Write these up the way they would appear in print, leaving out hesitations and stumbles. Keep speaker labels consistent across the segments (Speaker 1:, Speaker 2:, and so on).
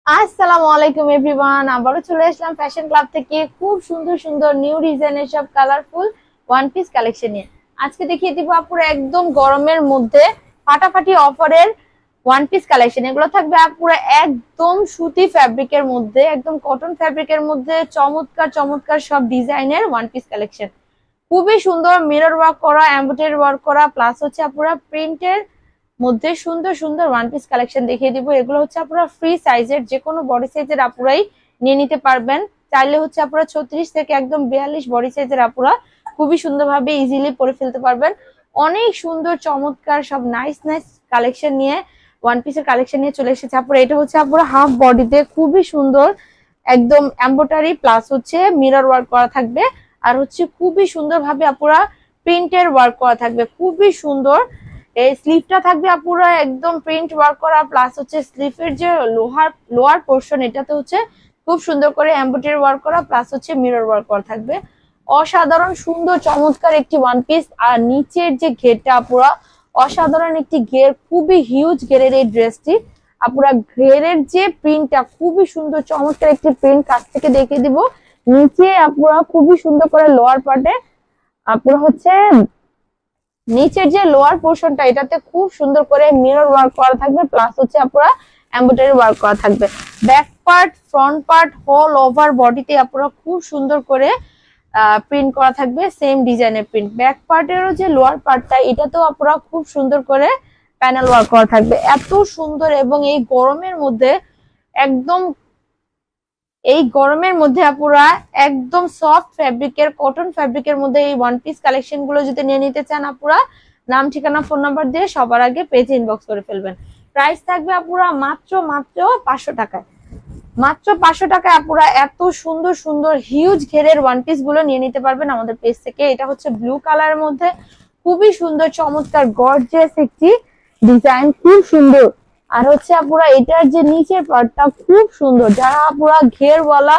Speaker 1: আসসালামু আলাইকুম এভরিওয়ান, আবারও চলে আসলাম ফ্যাশন ক্লাব থেকে খুব সুন্দর সুন্দর নিউ ডিজাইনের সব কালারফুল ওয়ান পিস কালেকশন নিয়ে। আজকে দেখিয়ে দিব আপুরা একদম গরমের মধ্যে ফাটাফাটি অফারের ওয়ান পিস কালেকশন। এগুলো থাকবে আপুরা একদম সুতি ফ্যাব্রিকের মধ্যে, একদম কটন ফ্যাব্রিকের মধ্যে চমৎকার চমৎকার সব ডিজাইনের ওয়ান পিস কালেকশন। খুবই সুন্দর মিরর ওয়ার্ক করা, এমব্রয়ডারি ওয়ার্ক করা, প্লাস হচ্ছে আপুরা প্রিন্টের মধ্যে সুন্দর সুন্দর ওয়ান পিস কালেকশন দেখিয়ে দিব। এগুলো হচ্ছে আপনারা ফ্রি সাইজের, যে কোনো বডি সাইজের আপুরাই নিয়ে নিতে পারবেন। চাইলে হচ্ছে আপনারা 36 থেকে একদম 42 বডি সাইজের আপুরা খুবই সুন্দরভাবে ইজিলি পরে ফেলতে পারবেন। অনেক সুন্দর চমৎকার সব নাইস নাইস কালেকশন নিয়ে, ওয়ান পিসের কালেকশন নিয়ে চলে এসেছে আপুরা। এটা হচ্ছে আপুরা হাফ বডিতে খুবই সুন্দর একদম এমব্রয়ডারি প্লাস হচ্ছে মিরর ওয়ার্ক করা থাকবে, আর হচ্ছে খুবই সুন্দরভাবে আপুরা প্রিন্টের ওয়ার্ক করা থাকবে, খুবই সুন্দর। এই স্লিভটা থাকবে আপুরা একদম প্রিন্ট ওয়ার্ক করা, প্লাস হচ্ছে স্লিভের যে লোয়ার পোর্শন এটাতে হচ্ছে খুব সুন্দর করে এমব্রয়ডারি ওয়ার্ক করা, প্লাস হচ্ছে মিরর ওয়ার্ক করা থাকবে। অসাধারণ সুন্দর চমৎকার একটি ওয়ান পিস। আর নিচের যে ঘেরটা আপুরা অসাধারণ একটি ঘের, খুবই হিউজ ঘেরের এই ড্রেসটি। আপুরা ঘেরের যে প্রিন্টটা খুবই সুন্দর চমৎকার একটি প্রিন্ট, কাছ থেকে দেখিয়ে দিব। নিচে আপুরা খুবই সুন্দর করে লোয়ার পার্টে আপুরা হচ্ছে নিচের যে লোয়ার পোর্শনটা এটাতে খুব সুন্দর করে মিরর ওয়ার্ক করা থাকবে, প্লাস হচ্ছে আপনারা এমব্রয়ডারি ওয়ার্ক করা থাকবে। Back part front part whole over বডিতে আপনারা খুব সুন্দর করে প্রিন্ট করা থাকবে, সেম ডিজাইনের প্রিন্ট। ব্যাক পার্টেরও যে লোয়ার পার্টটা এটাতেও আপনারা খুব সুন্দর করে প্যানেল ওয়ার্ক করা থাকবে, এত সুন্দর। এবং এই গরমের মধ্যে আপুরা একদম সফট ফ্যাব্রিকের কটন ফ্যাব্রিকের মধ্যে এই ওয়ান পিস কালেকশন গুলো যদি নিয়ে নিতে চান আপুরা, নাম ঠিকানা ফোন নাম্বার দিয়ে সবার আগে পেজে ইনবক্স করে ফেলবেন। প্রাইস থাকবে আপুরা মাত্র মাত্র 500 টাকায়। মাত্র 500 টাকায় আপুরা এত সুন্দর সুন্দর হিউজ ঘেরের ওয়ান পিস গুলো নিয়ে নিতে পারবেন আমাদের পেজ থেকে। এটা হচ্ছে ব্লু কালারের মধ্যে খুবই সুন্দর চমৎকার গর্জিয়াস একটি ডিজাইন, খুব সুন্দর। আর হচ্ছে আপুরা এটার যে নিচের পার্টটা খুব সুন্দর, যারা আপুরা ঘেরওয়ালা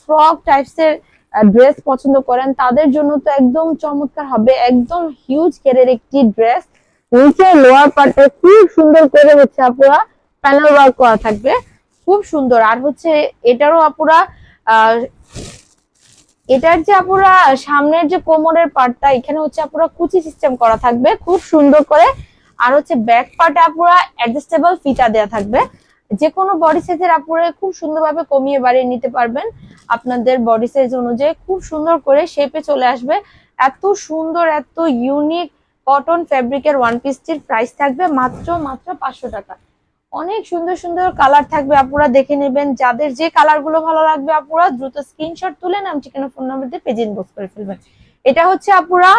Speaker 1: ফ্রক টাইপস এর ড্রেস পছন্দ করেন তাদের জন্য তো একদম চমৎকার হবে, একদম হিউজ ঘেরের একটি ড্রেস। নিচের লোয়ার পার্টে খুব সুন্দর করে হচ্ছে আপুরা প্যানেল ওয়ার্ক করা থাকবে, খুব সুন্দর। আর হচ্ছে এটারও আপুরা এটার যে আপুরা সামনের যে কোমরের পার্টটা এখানে হচ্ছে আপুরা কুচি সিস্টেম করা থাকবে খুব সুন্দর করে। আর হচ্ছে ব্যাক পার্টে আপুরা অ্যাডজাস্টেবল ফিতা দেওয়া থাকবে, যে কোনো বডি সাইজের আপুরা খুব সুন্দরভাবে কমিয়ে বাড়িয়ে নিতে পারবেন আপনাদের বডি সাইজ অনুযায়ী, খুব সুন্দর করে শেপে চলে আসবে। এত সুন্দর এত ইউনিক কটন ফ্যাব্রিকের ওয়ান পিসটির প্রাইস থাকবে মাত্র মাত্র 500 টাকা। অনেক সুন্দর সুন্দর কালার থাকবে, আপুরা দেখে নেবেন। যাদের যে কালার গুলো ভালো লাগবে আপুরা দ্রুত স্ক্রিনশট তুলে নাম ঠিকানা ফোন নাম্বার দিয়ে পেজে ইনবক্স করে ফেলবেন। এটা হচ্ছে আপুরা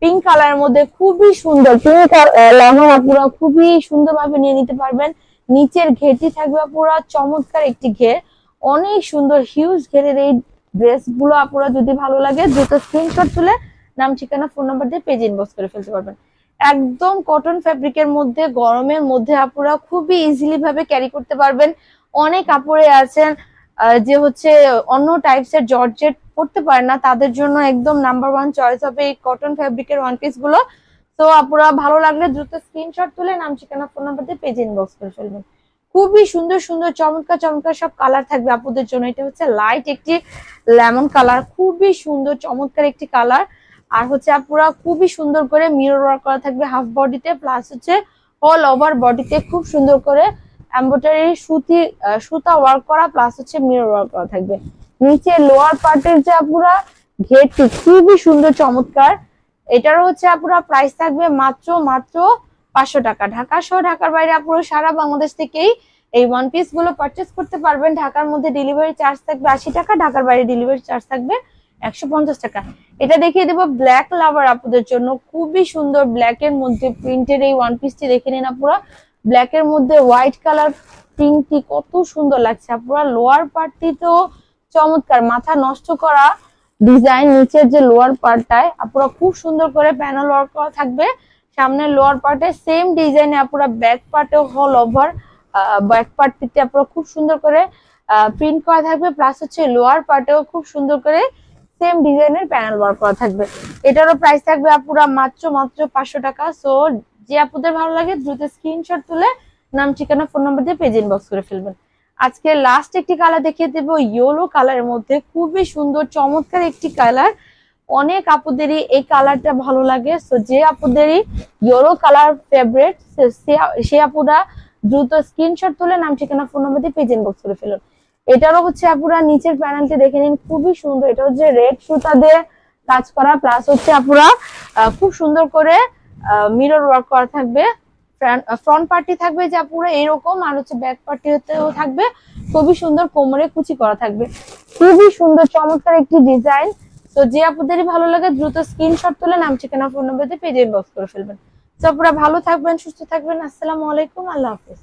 Speaker 1: পিঙ্ক কালারের মধ্যে খুবই সুন্দর পিঙ্ক লেমন, আপুরা খুবই সুন্দরভাবে নিয়ে নিতে পারবেন। নিচের ঘেরটি থাকবে আপুরা চমৎকার একটি ঘের, অনেক সুন্দর হিউজ ঘেরের এই ড্রেস গুলো আপুরা যদি ভালো লাগে দ্রুত স্ক্রিনশট তুলে নাম ঠিকানা ফোন নাম্বার দিয়ে পেজে ইনবক্স করে ফেলতে পারবেন। একদম কটন ফ্যাব্রিকের মধ্যে গরমের মধ্যে আপুরা খুবই ইজিলি ভাবে ক্যারি করতে পারবেন। অনেক আপুরে আছেন যে হচ্ছে অন্য টাইপস এর জর্জেট পড়তে পারে না, তাদের জন্য একদম নাম্বার ওয়ান চয়েস হবে এই কটন ফ্যাব্রিকের ওয়ান পিস গুলো। তো আপুরা ভালো লাগলে দ্রুত স্ক্রিনশট তুলে নাম ঠিকানা ফোন নাম্বার দিয়ে পেজ ইনবক্স করে ফেলবেন। খুবই সুন্দর সুন্দর চমৎকার চমৎকার সব কালার থাকবে আপুদের জন্য। এটা হচ্ছে লাইট একটি লেমন কালার, খুবই সুন্দর চমৎকার একটি কালার। আর হচ্ছে আপুরা খুবই সুন্দর করে মিরর ওয়ার্ক করা থাকবে হাফ বডিতে, প্লাস হচ্ছে অল ওভার বডিতে খুব সুন্দর করে এমব্রয়ডারি সুতা ওয়ার্ক করা, প্লাস হচ্ছে মিরর ওয়ার্ক করা থাকবে। নিচে লোয়ার পার্টের যে আপুরা ঘেরটি খুবই সুন্দর চমৎকার। এটারও হচ্ছে আপুরা প্রাইস থাকবে মাত্র মাত্র 500 টাকা। ঢাকা সহ ঢাকার বাইরে আপুরা সারা বাংলাদেশ থেকেই এই ওয়ান পিস গুলো পারচেস করতে পারবেন। ঢাকার মধ্যে ডেলিভারি চার্জ থাকবে 80 টাকা, ঢাকার বাইরে ডেলিভারি চার্জ থাকবে 150 টাকা। এটা দেখিয়ে দেবো ব্ল্যাক লাভার আপুদের জন্য, খুবই সুন্দর ব্ল্যাক এর মধ্যে প্রিন্টের এই ওয়ান পিসটি দেখে নিন আপুরা। ব্ল্যাক এর মধ্যে হোয়াইট কালার প্রিন্টটি কত সুন্দর লাগছে আপুরা। লোয়ার পার্টটি তো চমৎকার, মাথা নষ্ট করা ডিজাইন। নিচের যে লোয়ার পার্টটায় আপুরা খুব সুন্দর করে প্যানেল ওয়ার্ক করা থাকবে। সামনের লোয়ার পার্টে সেম ডিজাইনে আপুরা ব্যাক পার্টেও হল ওভার ব্যাক পার্টটিতে আপুরা খুব সুন্দর করে প্রিন্ট করা থাকবে, প্লাস হচ্ছে লোয়ার পার্টেও খুব সুন্দর করে সেম ডিজাইনের প্যানেল ওয়ার্ক করা থাকবে। এটারও প্রাইস থাকবে আপুরা মাত্র মাত্র 500 টাকা। সো যে আপুদের ভালো লাগে দ্রুত স্ক্রিনশট তুলে নাম ঠিকানা ফোন নাম্বার দিয়ে পেজ ইনবক্স করে ফেলবেন। আজকে লাস্ট একটি কালার দেখিয়ে দেবো ইয়েলো কালারের মধ্যে, খুবই সুন্দর চমৎকার একটি কালার। অনেক আপুদেরই এই কালারটা ভালো লাগে, সো যে আপুদেরই ইয়েলো কালার ফেভারিট সে আপুরা দ্রুত স্ক্রিনশট তুলে নাম ঠিকানা ফোন নম্বর দিয়ে পেজ ইনবক্স করে ফেলুন। এটারও হচ্ছে আপুরা নিচের প্যানেলটি দেখে নিন, খুবই সুন্দর। এটা হচ্ছে রেড সুতা দিয়ে কাজ করা, প্লাস হচ্ছে আপুরা খুব সুন্দর করে মিরর ওয়ার্ক করা থাকবে। ফ্রন্ট পার্টি থাকবে যে পুরো এরকম, আর হচ্ছে ব্যাক পার্টিতেও থাকবে খুবই সুন্দর, কোমরে কুচি করা থাকবে। খুবই সুন্দর চমৎকার একটি ডিজাইন। তো যে আপনাদেরই ভালো লাগে দ্রুত স্ক্রিনশট তুলে নাম ঠিকানা ফোন নম্বর দিয়ে পেজে ইনবক্স করে ফেলবেন। তো পুরো ভালো থাকবেন, সুস্থ থাকবেন। আসসালামু আলাইকুম, আল্লাহ হাফেজ।